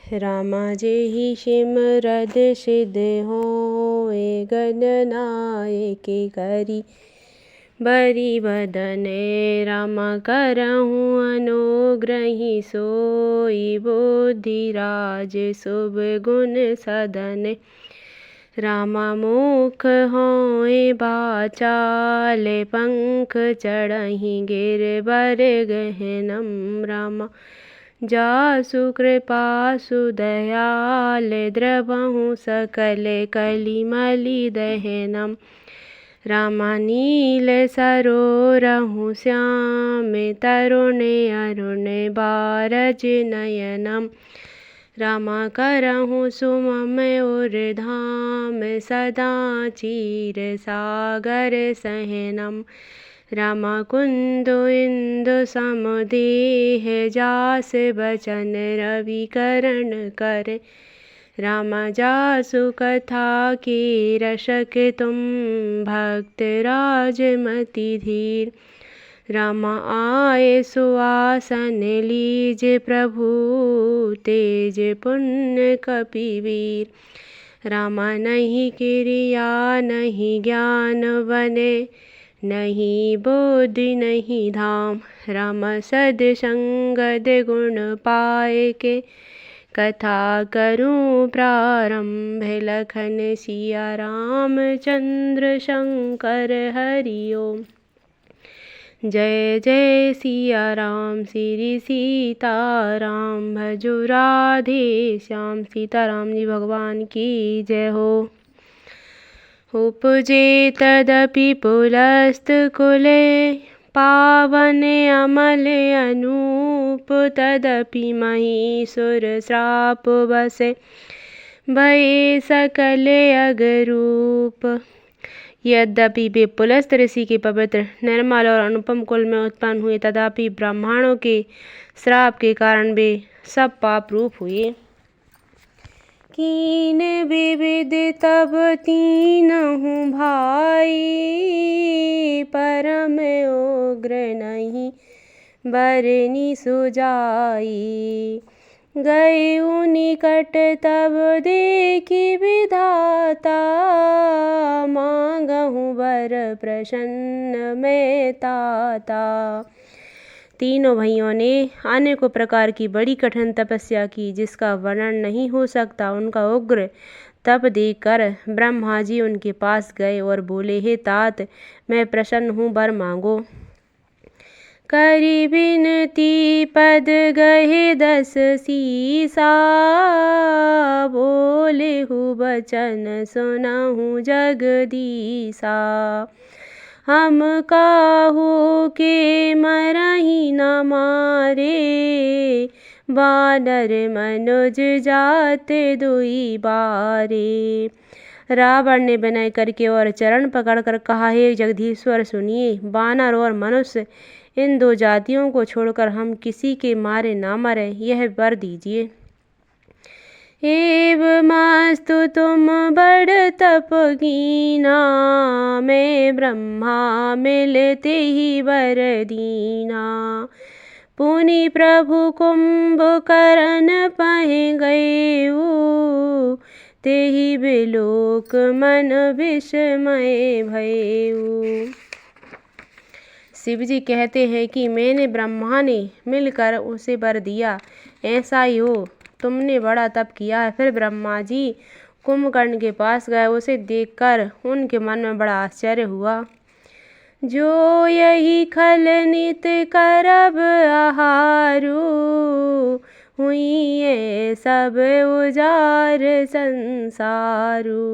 रामा जेहि सिमरद सिद्ध होए गणनायके करी बरी बदने रामा करहु अनुग्रही सोई बुद्धिराज शुभ गुण सदने रामा मुख होए बाचाल पंख चढ़हि गिरबर गहनम रामा जासु कृपासु दयाल द्रवहु सकल कलिमलि दहनम रामा नील सरोरहु श्याम तरुण अरुण बारज नयनम रामा करहु सुमम उर्धाम सदा चीर सागर सहनम रामा कुंदु इंदु समुदेह जास बचन रविकरण करे रामा जासु कथा की रशक तुम भक्त राजमति धीर रामा आए सुआसन लीज प्रभु तेज पुण्य कपिवीर रामा नहीं क्रिया नहीं ज्ञान बने नहीं बुद्धि नहीं धाम रामा सदसंगद गुण पाए के कथा करूं प्रारंभ लखन सिया राम चंद्र शंकर हरि ओम। जय जय सिया राम श्री सीताराम भजो राधे श्याम। सीताराम जी भगवान की जय हो। उपजे तदपि पुलस्तकुले पावन अमल अनूप तदपि महिषुर श्राप बसे भये सकल अगरूप। यद्यपि वे पुलस्त ऋषि के पवित्र निर्मल और अनुपम कुल में उत्पन्न हुए तथापि ब्राह्मणों के श्राप के कारण वे सब पाप रूप हुए। कीन विविध तब तीनहु भाई परम उग्र नहीं बरनी सुजाई गए निकट तब देखी विधाता मांगहु वर प्रसन्न में ताता। तीनों भाइयों ने अनेकों प्रकार की बड़ी कठिन तपस्या की जिसका वर्णन नहीं हो सकता। उनका उग्र तप देखकर ब्रह्मा जी उनके पास गए और बोले, हे तात, मैं प्रसन्न हूँ, वर मांगो। करी बिनती पद गहे 10 सीसा बोले हूँ बचन सुनहु जगदीसा। हम काहू के मरहि न मारे बानर मनुज जात दुई बारे। रावण ने विनय करके और चरण पकड़कर कहा, हे जगदीश्वर सुनिए, बानर और मनुष्य इन 2 जातियों को छोड़कर हम किसी के मारे ना मरे, यह वर दीजिए। एवमस्तु तुम बड़ तप कीना मैं ब्रह्मा मिलते ही वर दीना। पुनि प्रभु कुंभकर्ण पहि गएऊ तेहि बिलोक मन विस्मय भयेऊ। शिव जी कहते हैं कि मैंने ब्रह्मा ने मिलकर उसे वर दिया, ऐसा ही हो, तुमने बड़ा तप किया है। फिर ब्रह्मा जी कुंभकर्ण के पास गए। उसे देखकर उनके मन में बड़ा आश्चर्य हुआ। जो यही खल नित करब आहारू हुई सब उजार संसारू।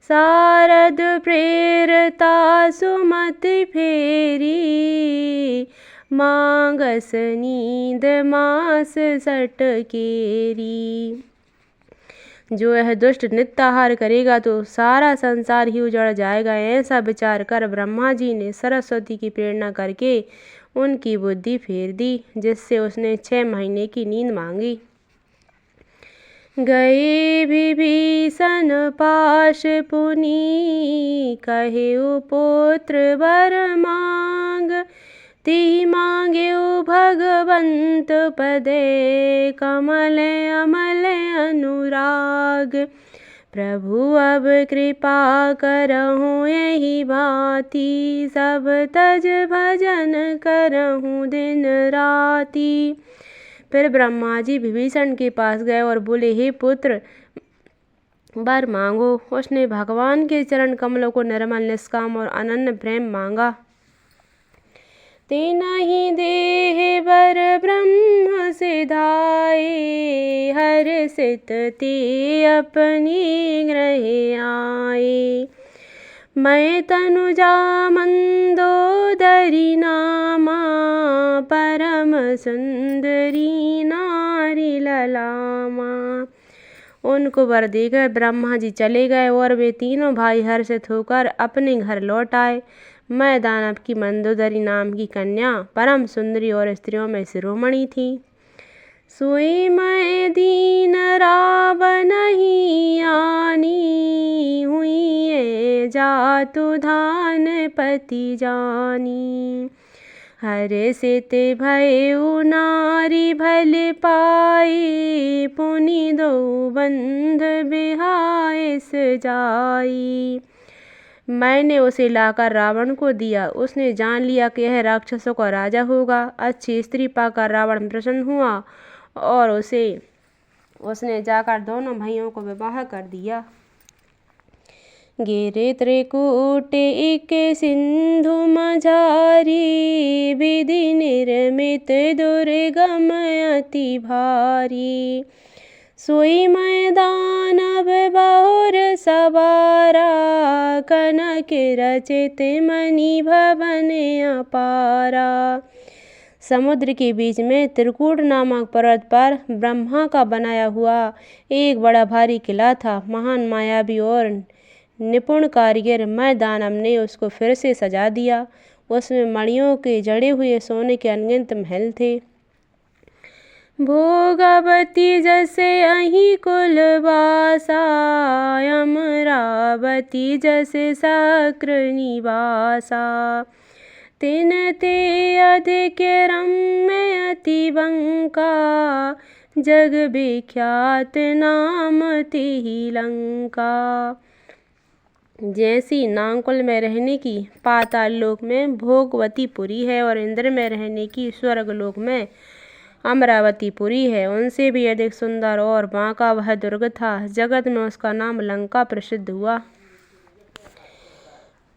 शारद प्रेरता सुमत फेरी मांगस नींद मास सटकेरी। जो यह दुष्ट नित्याहार करेगा तो सारा संसार ही उजड़ जाएगा। ऐसा विचार कर ब्रह्मा जी ने सरस्वती की प्रेरणा करके उनकी बुद्धि फेर दी, जिससे उसने 6 महीने की नींद मांगी। गए विभीषण पाश पुनि कहेउ पुत्र वर मांग तिहि मांग्यो भगवंत पदे कमल अमल अनुराग। प्रभु अब कृपा करहूँ यही भांति सब तज भजन करहूँ दिन राति। फिर ब्रह्मा जी विभीषण के पास गए और बोले, हे पुत्र वर मांगो। उसने भगवान के चरण कमलों को निर्मल निष्काम और अनन्य प्रेम मांगा। तेनाहि देह वर ब्रह्म सिधाए हर्षित ते अपनी गृह आए। मैं तनुजा मंदोदरी नामा परम सुंदरी नारी ललामा। उनको वर देकर ब्रह्मा जी चले गए और वे तीनों भाई हर्षित होकर अपने घर लौट आए। मैं दानव की मंदोदरी नाम की कन्या परम सुंदरी और स्त्रियों में शिरोमणि थी। सोई मैं दीन रावण ही आनी हुई जातु धान पति जानी। हर्षित भयउ नारी भले पाई पुनि दो बंध बिहाइस जाई। मैंने उसे लाकर रावण को दिया। उसने जान लिया कि यह राक्षसों का राजा होगा। अच्छी स्त्री पाकर रावण प्रसन्न हुआ और उसने जाकर दोनों भाइयों को विवाह कर दिया। गिरि त्रिकूट एक सिंधु मझारी विधि निर्मित दुर्गम अति भारी। सोई मैं दानव बहुर सवारा कनक रचित मणि भवन अपारा। समुद्र के बीच में त्रिकूट नामक पर्वत पर ब्रह्मा का बनाया हुआ एक बड़ा भारी किला था। महान मायावी और निपुण कारीगर मैं दानव ने उसको फिर से सजा दिया। उसमें मणियों के जड़े हुए सोने के अनगिनत महल थे। भोगावती जैसे अहि कुलवासा अमरावती जैसे शक्र निवासा। तिन ते अधिक रम्य अति बंका जग विख्यात नाम तिहि लंका। जैसी नागकुल में रहने की पाताल लोक में भोगवतीपुरी है और इंद्र में रहने की स्वर्ग लोक में अमरावतीपुरी है, उनसे भी अधिक सुंदर और बांका वह दुर्ग था। जगत में उसका नाम लंका प्रसिद्ध हुआ।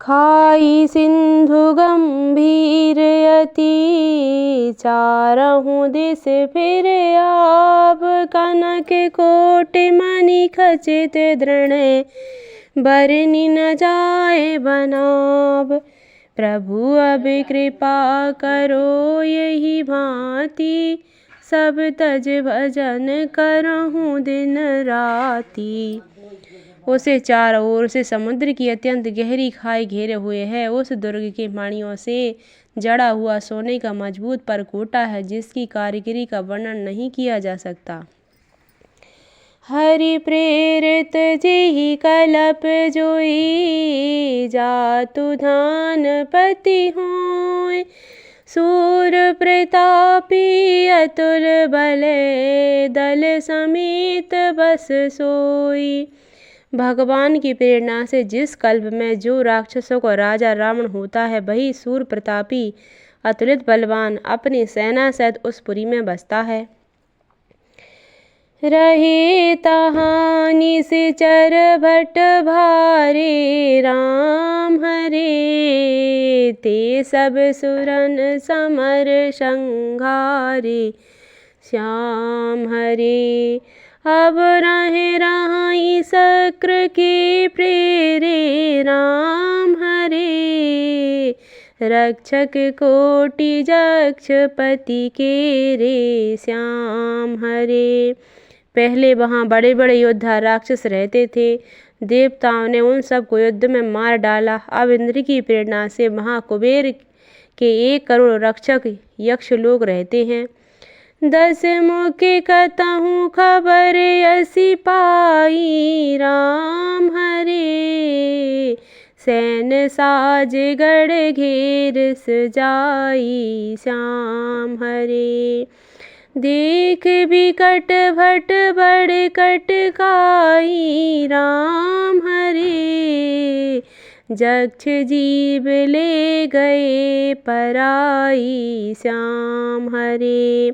खाई सिंधु गंभीर अति चारहु दिस फिर आप। कनक कोट मणि खचित दृढ़ बरनि न जाए बनाब। प्रभु अब कृपा करो यही भांति सब तज भजन करहूँ दिन राति। उसे चारों ओर से समुद्र की अत्यंत गहरी खाई घेरे हुए है। उस दुर्ग के मणियों से जड़ा हुआ सोने का मजबूत परकोटा है जिसकी कारीगरी का वर्णन नहीं किया जा सकता। हरि प्रेरित जेहि कलप जोई जातु धान पति होय। सूर प्रतापी अतुल बले दल समेत बस सोई। भगवान की प्रेरणा से जिस कल्प में जो राक्षसों का राजा रावण होता है वही सूर प्रतापी अतुलित बलवान अपनी सेना सहित उस पुरी में बसता है। रहे तहानि से चर भट भारे राम हरे। ते सब सुरन समर संघारे श्याम हरे। अब रहे रहाई शक्र के प्रेरे राम हरे। रक्षक कोटि जक्ष पति के रे श्याम हरे। पहले वहाँ बड़े बड़े योद्धा राक्षस रहते थे। देवताओं ने उन सबको युद्ध में मार डाला। अब इंद्र की प्रेरणा से वहाँ कुबेर के 1 करोड़ रक्षक यक्ष लोग रहते हैं। 10 मुख कतहु खबर असी पाई राम हरे। सैन साज गढ़ घेर सजाई श्याम हरे। देख बिकट भट बड़ कटकाई राम हरे। जक्ष जीव ले गए पराई श्याम हरे।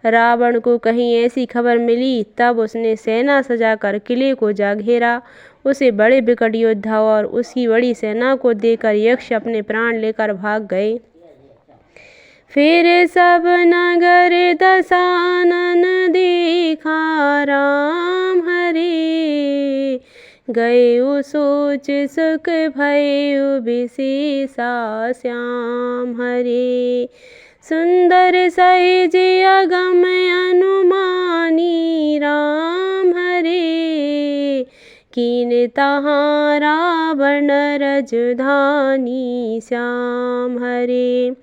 रावण को कहीं ऐसी खबर मिली, तब उसने सेना सजाकर किले को जा घेरा। उसे बड़े विकट योद्धा और उसकी बड़ी सेना को देखकर यक्ष अपने प्राण लेकर भाग गए। फिर सब नगर दशानन देखा राम हरे। गए सोच सुख भय विशेषा श्याम हरे। सुंदर सहज अगम अनुमानी राम हरे। कीन तहाँ रावण रजधानी श्याम हरे।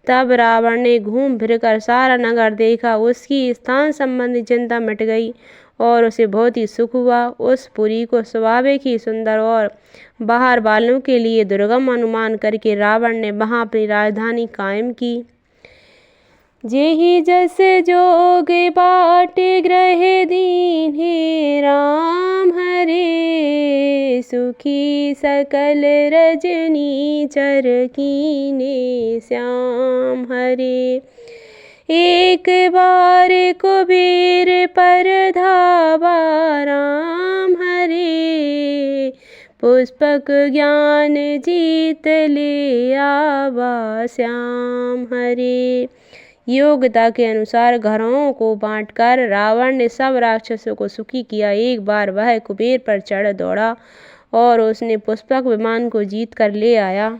तब रावण ने घूम फिरकर सारा नगर देखा। उसकी स्थान संबंधी चिंता मिट गई और उसे बहुत ही सुख हुआ। उस पुरी को स्वाभाविक ही सुंदर और बाहर वालों के लिए दुर्गम अनुमान करके रावण ने वहां अपनी राजधानी कायम की। जेहि जस जोग बाट ग्रह दीन्हे राम हरे। सुखी सकल रजनी चर कीने श्याम हरे। एक बार कुबेर पर धावा राम हरे। पुष्पक ज्ञान जीत ले आवा श्याम हरे। योग्यता के अनुसार घरों को बांटकर रावण ने सब राक्षसों को सुखी किया। एक बार वह कुबेर पर चढ़ दौड़ा और उसने पुष्पक विमान को जीत कर ले आया।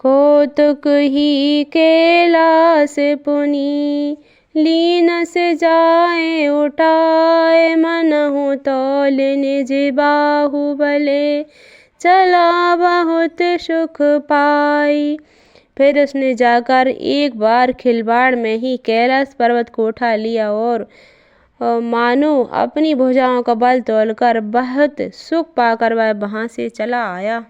कौतुक ही कैलाश पुनि लीन से जाए उठाए। मनहु तौल निज बाहुबले चला बहुत सुख पाई। फिर उसने जाकर एक बार खिलवाड़ में ही कैलाश पर्वत को उठा लिया और मानो अपनी भुजाओं का बल तोलकर बहुत सुख पाकर वह वहां से चला आया।